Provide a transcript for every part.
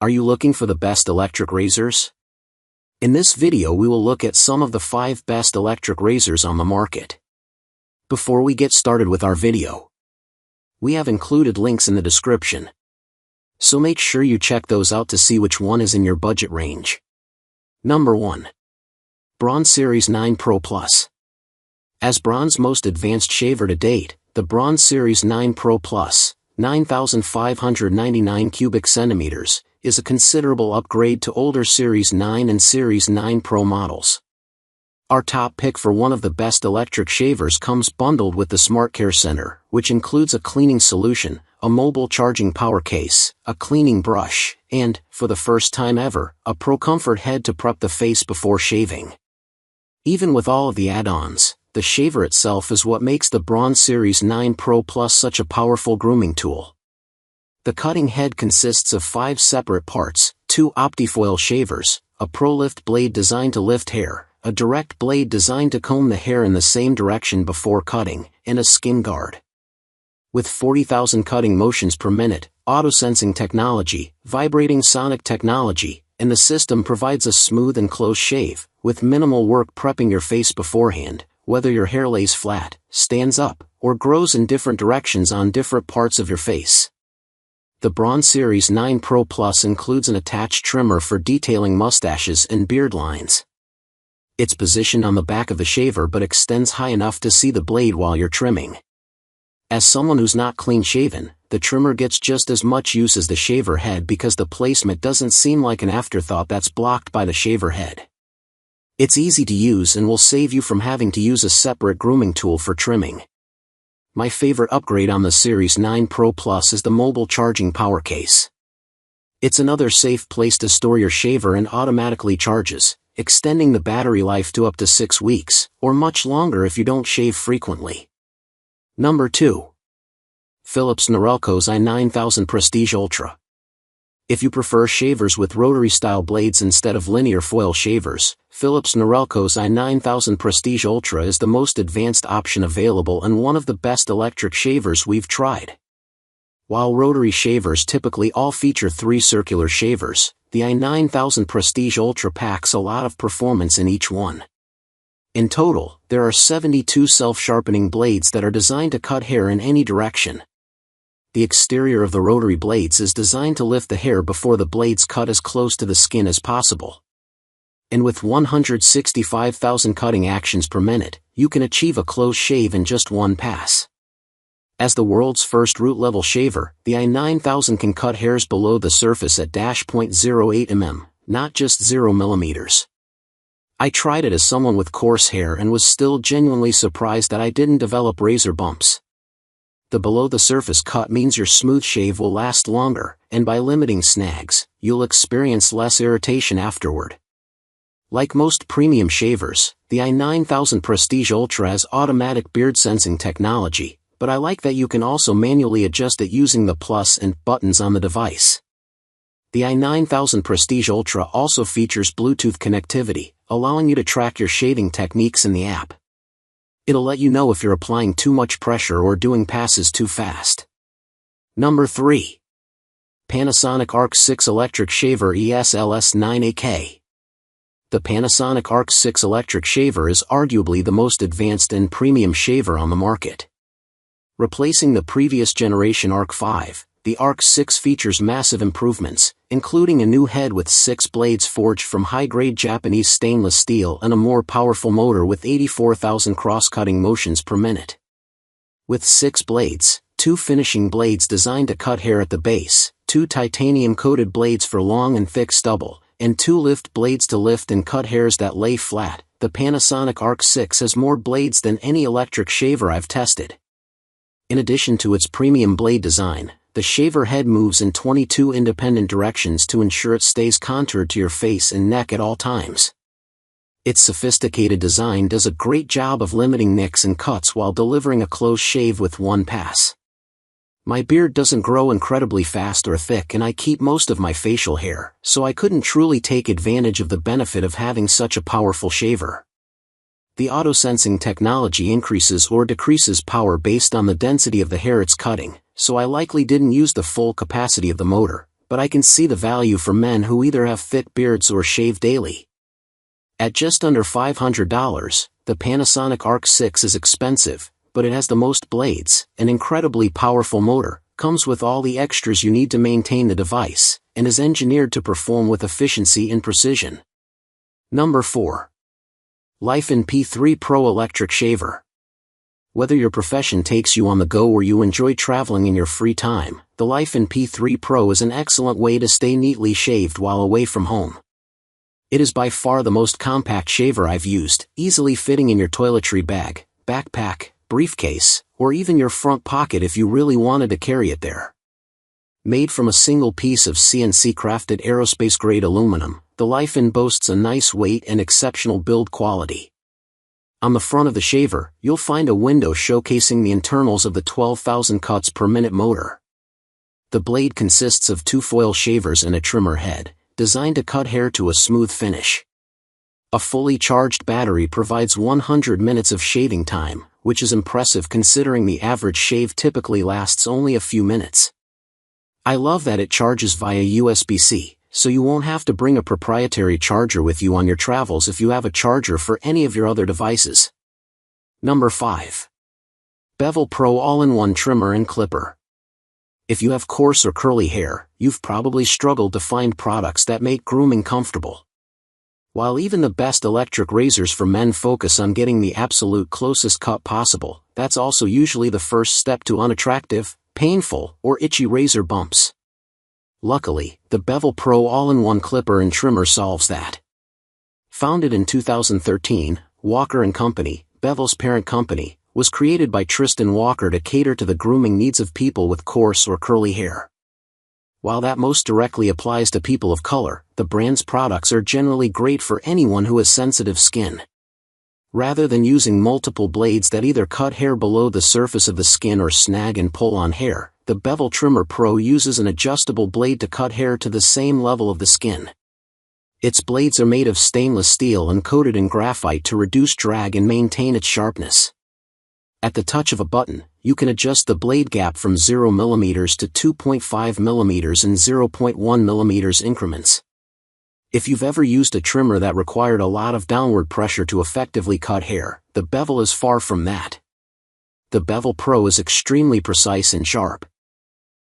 Are you looking for the best electric razors? In this video we will look at some of the 5 best electric razors on the market. Before we get started with our video, we have included links in the description, so make sure you check those out to see which one is in your budget range. Number 1. Braun Series 9 Pro Plus. As Braun's most advanced shaver to date, the Braun Series 9 Pro Plus, 9,599 cubic centimeters, is a considerable upgrade to older Series 9 and Series 9 Pro models. Our top pick for one of the best electric shavers comes bundled with the Smart Care Center, which includes a cleaning solution, a mobile charging power case, a cleaning brush, and, for the first time ever, a Pro Comfort head to prep the face before shaving. Even with all of the add-ons, the shaver itself is what makes the Braun Series 9 Pro Plus such a powerful grooming tool. The cutting head consists of 5 separate parts, 2 OptiFoil shavers, a ProLift blade designed to lift hair, a direct blade designed to comb the hair in the same direction before cutting, and a skin guard. With 40,000 cutting motions per minute, auto-sensing technology, vibrating sonic technology, and the system provides a smooth and close shave, with minimal work prepping your face beforehand, whether your hair lays flat, stands up, or grows in different directions on different parts of your face. The Braun Series 9 Pro Plus includes an attached trimmer for detailing mustaches and beard lines. It's positioned on the back of the shaver but extends high enough to see the blade while you're trimming. As someone who's not clean-shaven, the trimmer gets just as much use as the shaver head because the placement doesn't seem like an afterthought that's blocked by the shaver head. It's easy to use and will save you from having to use a separate grooming tool for trimming. My favorite upgrade on the Series 9 Pro Plus is the mobile charging power case. It's another safe place to store your shaver and automatically charges, extending the battery life to up to 6 weeks, or much longer if you don't shave frequently. Number 2. Philips Norelco's i9000 Prestige Ultra. If you prefer shavers with rotary-style blades instead of linear foil shavers, Philips Norelco's i9000 Prestige Ultra is the most advanced option available and one of the best electric shavers we've tried. While rotary shavers typically all feature 3 circular shavers, the i9000 Prestige Ultra packs a lot of performance in each one. In total, there are 72 self-sharpening blades that are designed to cut hair in any direction. The exterior of the rotary blades is designed to lift the hair before the blades cut as close to the skin as possible. And with 165,000 cutting actions per minute, you can achieve a close shave in just one pass. As the world's first root-level shaver, the i9000 can cut hairs below the surface at -0.08 mm, not just 0 mm. I tried it as someone with coarse hair and was still genuinely surprised that I didn't develop razor bumps. The below-the-surface cut means your smooth shave will last longer, and by limiting snags, you'll experience less irritation afterward. Like most premium shavers, the i9000 Prestige Ultra has automatic beard sensing technology, but I like that you can also manually adjust it using the plus and buttons on the device. The i9000 Prestige Ultra also features Bluetooth connectivity, allowing you to track your shaving techniques in the app. It'll let you know if you're applying too much pressure or doing passes too fast. Number 3. Panasonic Arc 6 Electric Shaver ESLS9AK. The Panasonic Arc 6 Electric Shaver is arguably the most advanced and premium shaver on the market. Replacing the previous generation Arc 5, the Arc 6 features massive improvements, including a new head with 6 blades forged from high-grade Japanese stainless steel and a more powerful motor with 84,000 cross-cutting motions per minute. With 6 blades, 2 finishing blades designed to cut hair at the base, 2 titanium-coated blades for long and thick stubble, and 2 lift blades to lift and cut hairs that lay flat, the Panasonic Arc 6 has more blades than any electric shaver I've tested. In addition to its premium blade design, the shaver head moves in 22 independent directions to ensure it stays contoured to your face and neck at all times. Its sophisticated design does a great job of limiting nicks and cuts while delivering a close shave with one pass. My beard doesn't grow incredibly fast or thick and I keep most of my facial hair, so I couldn't truly take advantage of the benefit of having such a powerful shaver. The auto-sensing technology increases or decreases power based on the density of the hair it's cutting, so I likely didn't use the full capacity of the motor, but I can see the value for men who either have thick beards or shave daily. At just under $500, the Panasonic Arc 6 is expensive, but it has the most blades, an incredibly powerful motor, comes with all the extras you need to maintain the device, and is engineered to perform with efficiency and precision. Number 4. Laifen P3 Pro Electric Shaver. Whether your profession takes you on the go or you enjoy traveling in your free time, the Laifen P3 Pro is an excellent way to stay neatly shaved while away from home. It is by far the most compact shaver I've used, easily fitting in your toiletry bag, backpack, briefcase, or even your front pocket if you really wanted to carry it there. Made from a single piece of CNC-crafted aerospace-grade aluminum, the Laifen boasts a nice weight and exceptional build quality. On the front of the shaver, you'll find a window showcasing the internals of the 12,000 cuts per minute motor. The blade consists of 2 foil shavers and a trimmer head, designed to cut hair to a smooth finish. A fully charged battery provides 100 minutes of shaving time, which is impressive considering the average shave typically lasts only a few minutes. I love that it charges via USB-C, so you won't have to bring a proprietary charger with you on your travels if you have a charger for any of your other devices. Number 5. Bevel Pro All-in-One Trimmer and Clipper. If you have coarse or curly hair, you've probably struggled to find products that make grooming comfortable. While even the best electric razors for men focus on getting the absolute closest cut possible, that's also usually the first step to unattractive, painful, or itchy razor bumps. Luckily, the Bevel Pro All-in-One Clipper and Trimmer solves that. Founded in 2013, Walker & Company, Bevel's parent company, was created by Tristan Walker to cater to the grooming needs of people with coarse or curly hair. While that most directly applies to people of color, the brand's products are generally great for anyone who has sensitive skin. Rather than using multiple blades that either cut hair below the surface of the skin or snag and pull on hair, the Bevel Trimmer Pro uses an adjustable blade to cut hair to the same level of the skin. Its blades are made of stainless steel and coated in graphite to reduce drag and maintain its sharpness. At the touch of a button, you can adjust the blade gap from 0 mm to 2.5 mm in 0.1 mm increments. If you've ever used a trimmer that required a lot of downward pressure to effectively cut hair, the Bevel is far from that. The Bevel Pro is extremely precise and sharp.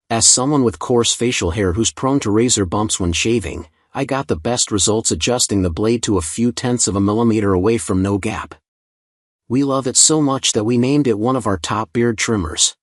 As someone with coarse facial hair who's prone to razor bumps when shaving, I got the best results adjusting the blade to a few tenths of a millimeter away from no gap. We love it so much that we named it one of our top beard trimmers.